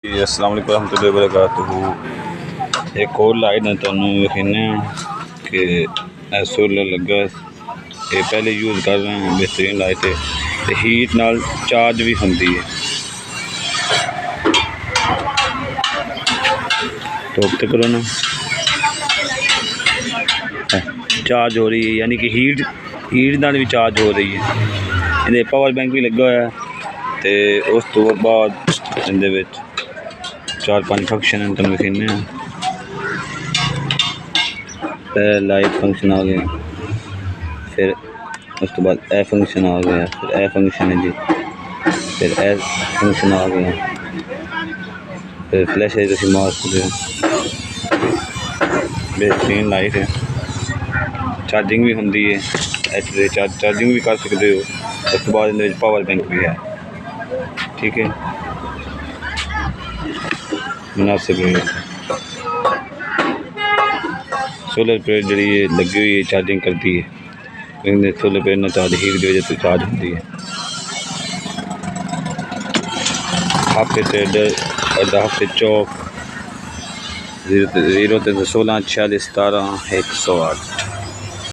अस्सलाम वालेकुम रहमतुल्लाहि व बरकातुहू। एक और लाइट ने तुहानू विखने कि सोलर लगा, ये पहले यूज़ कर रहे हैं, बेहतरीन लाइट है, तो हीट नाल चार्ज भी होंदी है। तो अब करो ना, चार्ज हो रही है, यानी कि हीट नाल भी चार्ज हो रही है। इन्हें पावर बैंक भी लगा हुआ है, तो उस तो बाद इहदे 4-5 फंक्शन हैं तुहानू विखने। लाइट फंक्शन आ गया, फिर उस तो बाद ए फंक्शन आ गया, फिर ए फंक्शन है जी, फिर ए फंक्शन आ गया, फिर फ्लैश है तुम मार सकते हो। बेहतरीन लाइट है, चार्जिंग भी होंगी है, चार्जिंग भी कर सकते हो। उस तो बाद इहदे पावर बैंक भी है, ठीक है, मुनासिब है। सोलर प्लेट जी लगी हुई है, चार्जिंग करती है। सोलर प्लेट ना चार्ज हीट की वजह से चार्ज होती है। हाफे ट्रेडर और हाफे चौक 0 316 46 17 108।